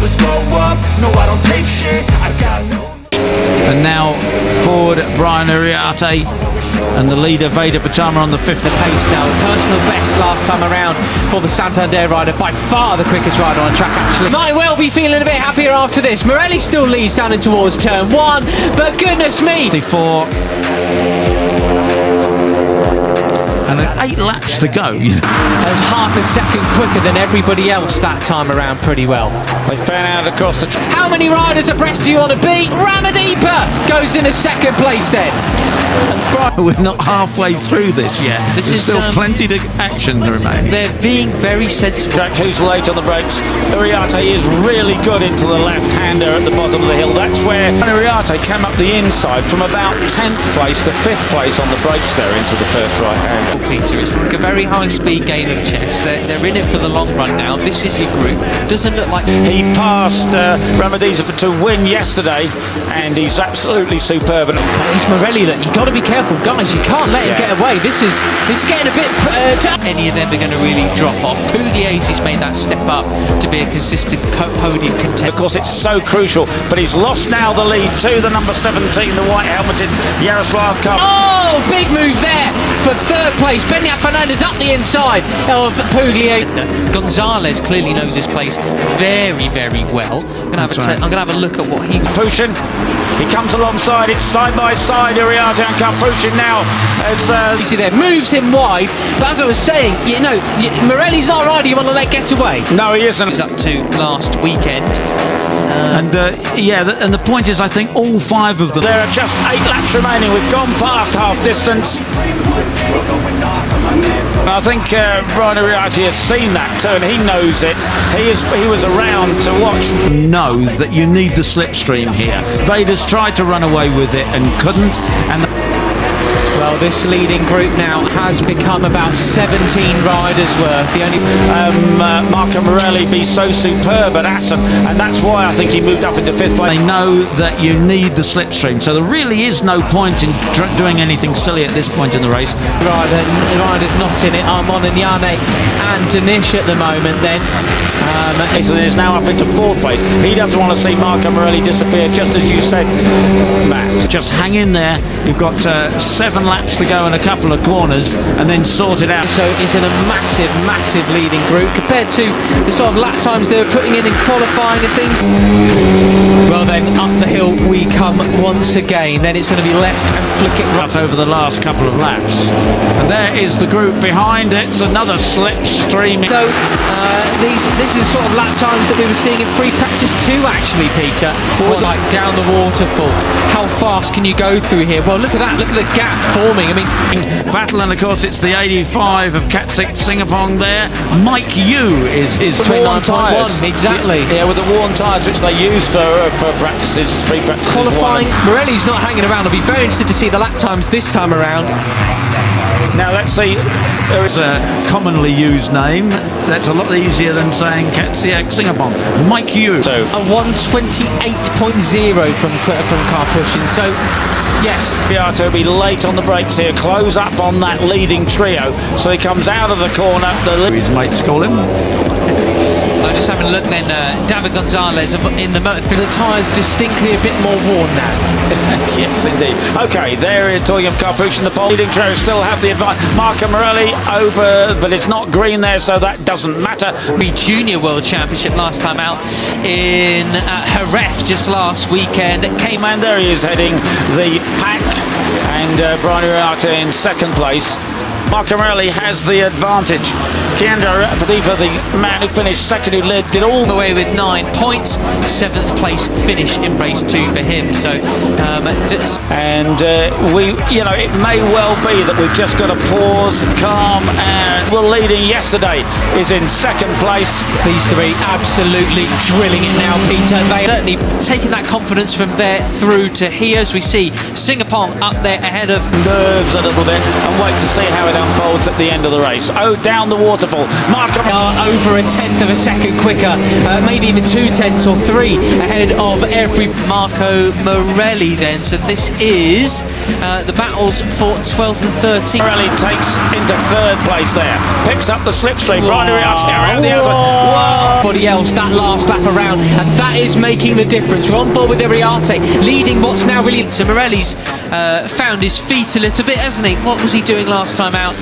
never slow up, no I don't take shit, I got no. And now forward Brian Uriarte and the leader Veda Pratama on the fifth. The pace now, personal best last time around for the Santander rider, by far the quickest rider on track actually. Might well be feeling a bit happier after this. Morelli still leads down in towards turn one, but goodness me. 4 and 8 laps to go. That's half a second quicker than everybody else that time around pretty well. They fan out across the... How many riders abreast do you want to be? Ramadeepa goes in a second place then. We're not halfway through this yet. There's still plenty of action remaining. They're being very sensible. Jack, who's late on the brakes. Uriarte is really good into the left-hander at the bottom of the hill. That's where Uriarte came up the inside from about 10th place to 5th place on the brakes there into the first right-hander. Peter, it's like a very high-speed game of chess. They're in it for the long run now. This is your group. Doesn't look like... He passed Ramadeepa to win yesterday, and he's absolutely superb. But it's Morelli that you've got to be careful, guys. You can't let him get away. This is getting a bit. Any of them are going to really drop off. Pugliese made that step up to be a consistent podium contender. Of course, it's so crucial, but he's lost now the lead to the number 17, the white helmeted Yaroslav Karp. Oh, big move there for third place. Benyat Fernandez up the inside of Pugliese. Gonzalez clearly knows his place very, very well. I'm going to have a look at what he... Pushin, he comes alongside, it's side by side, Uriarte and Pushin now. You see there, moves him wide, but as I was saying, you know, Morelli's not a rider you want to let get away. No, he isn't. He's up to last weekend. And the point is, I think all 5 of them... There are just 8 laps remaining. We've gone past half distance. I think Brian Uriarte has seen that turn. He knows it. He was around to watch. Know that you need the slipstream here. Veda's tried to run away with it and couldn't. And well, this leading group now has become about 17 riders worth. The only Marco Morelli be so superb at Assen, and that's why I think he moved up into 5th place. They know that you need the slipstream, so there really is no point in doing anything silly at this point in the race. Riders not in it. Armand and Yane and Danish at the moment then. So he's now up into 4th place. He doesn't want to see Marco Morelli disappear, just as you said, Matt. Just hang in there. You've got 7 laps to go and a couple of corners, and then sort it out. So it's in a massive, massive leading group compared to the sort of lap times they were putting in qualifying and things. Well then, up the hill we come once again. Then it's going to be left and flick it right over the last couple of laps. And there is the group behind it. It's another slipstream. So this is sort of lap times that we were seeing in free practice too, actually, Peter. Like down the waterfall. How fast can you go through here? Well, look at that. Look at the gap forming. I mean, battle, and of course it's the 85 of Katsik Singapong there. Mike Yu is 29.1 exactly. Yeah, with the worn tyres which they use for practices, free practices. Qualifying. Morelli's not hanging around. I'll be very interested to see the lap times this time around. Now let's see. There is a commonly used name. That's a lot easier than saying Katsiak Singapong. Mike Yu. So a 1:28.0 from car pushing. So yes, Uriarte will be late on the brakes here. Close up on that leading trio. So he comes out of the corner. His mates call him. I'm just having a look then. David Gonzalez in the tyres distinctly a bit more worn now. Yes, indeed. Okay, there is talking of car pushing. The leading trio still have the advantage. Marco Morelli over, but it's not green there, so that doesn't matter. The Junior World Championship last time out in Jerez just last weekend. And there he is heading the pack, and Brian Uriarte in 2nd place. Marco Morelli has the advantage. Ramadeepa, the man who finished 2nd, who did all the way with 9 points. 7th place finish in race 2 for him. So, it may well be that we've just got to pause, calm, and we're leading yesterday is in 2nd place. These 3 absolutely drilling it now, Peter. They certainly taking that confidence from there through to here, as we see Singapong up there ahead of. Nerves a little bit and wait to see how it it unfolds at the end of the race. Oh, down the waterfall. Marco Over a tenth of a second quicker, maybe even 2/10 or 3 ahead of every Marco Morelli then. So this is the battles for 12th and 13th. Morelli takes into third place there. Picks up the slipstream. Brian Uriarte around the outside. Whoa! Everybody else that last lap around, and that is making the difference. We're on board with Uriarte leading what's now really. So Morelli's found his feet a little bit, hasn't he? What was he doing last time out?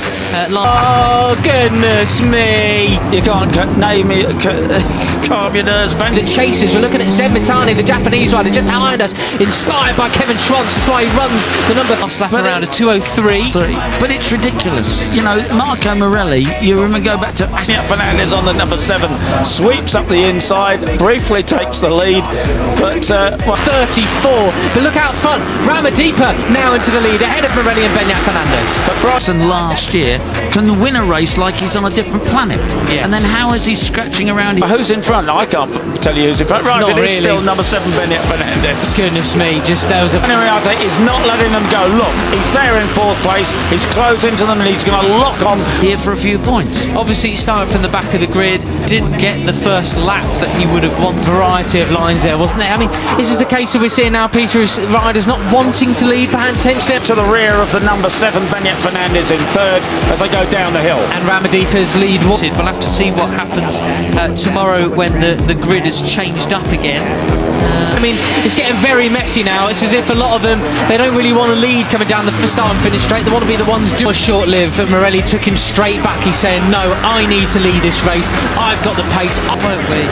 Oh goodness me! You can't name it. Calm your nerves, Ben. The chasers, we're looking at Zen Mitani, the Japanese rider, just behind us, inspired by Kevin Schwantz. That's why he runs the number last lap around a 2:03. But it's ridiculous. You know, Marco Morelli, you remember, go back to Ahirnya Fernandez on the number 7, sweeps up the inside, briefly takes the lead, but 34. But look out front, Ramadipa now into the lead ahead of Morelli and Benyat Fernandez. But Bryson last year can win a race like he's on a different planet. Yes. And then how is he scratching around? who's in front? I can't tell you who's in front. Right, Not it is really. still number 7, Benyat Fernandez. Goodness me, just there was a. Uriarte is not letting them go. Look, he's there in 4th place. He's close into them and he's going to lock on Here for a few points. Obviously, he started from the back of the grid, didn't get the first lap that he would have wanted. Variety of lines there, wasn't there? I mean, this is the case that we're seeing now, Peter, is riders not wanting to lead, potentially. to the rear of the number 7, Benyat Fernandez in 3rd as they go down the hill. And Ramadipa's lead wanted. We'll have to see what happens tomorrow when the grid has changed up again. I mean, it's getting very messy now. It's as if a lot of them, they don't really want to lead coming down the start and finish straight. They want to be the ones doing short-lived. Morelli took him straight back. He's saying, no, I need to lead this race. I've got the pace. Won't we?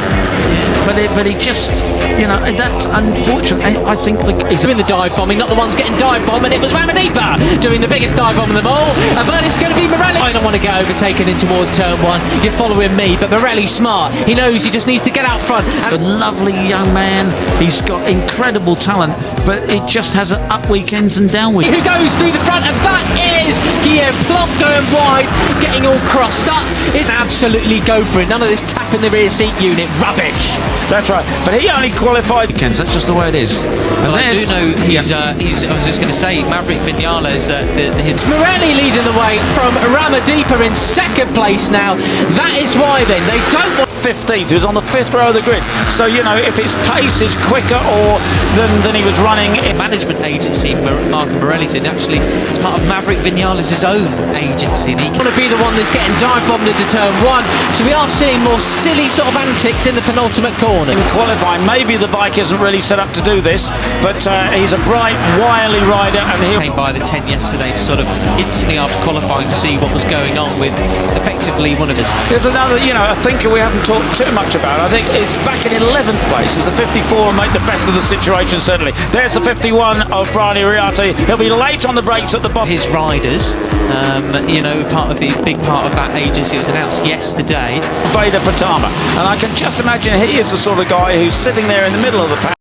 But he just, you know, that's unfortunate. I think he's Doing the dive bombing, not the ones getting dive bombed, and it was Ramadipa doing the biggest dive bomb of them all. But it's going to be Morelli. I don't want to get overtaken in towards turn 1. You're following me, but Morelli's smart. He knows he just needs to get out front. a lovely young man. He's got incredible talent, but it just has up weekends and down weekends. Who goes through the front, and that is Guillaume Plop going wide, getting all crossed up. It's absolutely go for it. None of this tap in the rear seat unit rubbish. That's right. But he only qualified. Weekends, that's just the way it is. And Well, I do there's- know he's I was just going to say, Maverick Vinales, it's Morelli leading the way from Ramadipa in 2nd place now. That is why then they don't want 15th, he was on the 5th row of the grid. So, you know, if his pace is quicker or than he was running in management agency Marco Morelli's in. Actually, it's part of Maverick Vinales' own agency. And he want to be the one that's getting dive bombed into turn 1. So we are seeing more silly sort of antics in the penultimate corner. qualifying. Maybe the bike isn't really set up to do this, but he's a bright, wily rider, and he'll Came by the 10 yesterday to sort of instantly after qualifying to see what was going on with effectively one of his. There's another, you know, a thinker we haven't talked too much about. I think it's back in 11th place as the 54 make the best of the situation, certainly. There's the 51 of Brian Uriarte. He'll be late on the brakes at the bottom. His riders, you know, part of the big part of that agency. It was announced yesterday. Veda Pratama. And I can just imagine he is the sort of guy who's sitting there in the middle of the pack.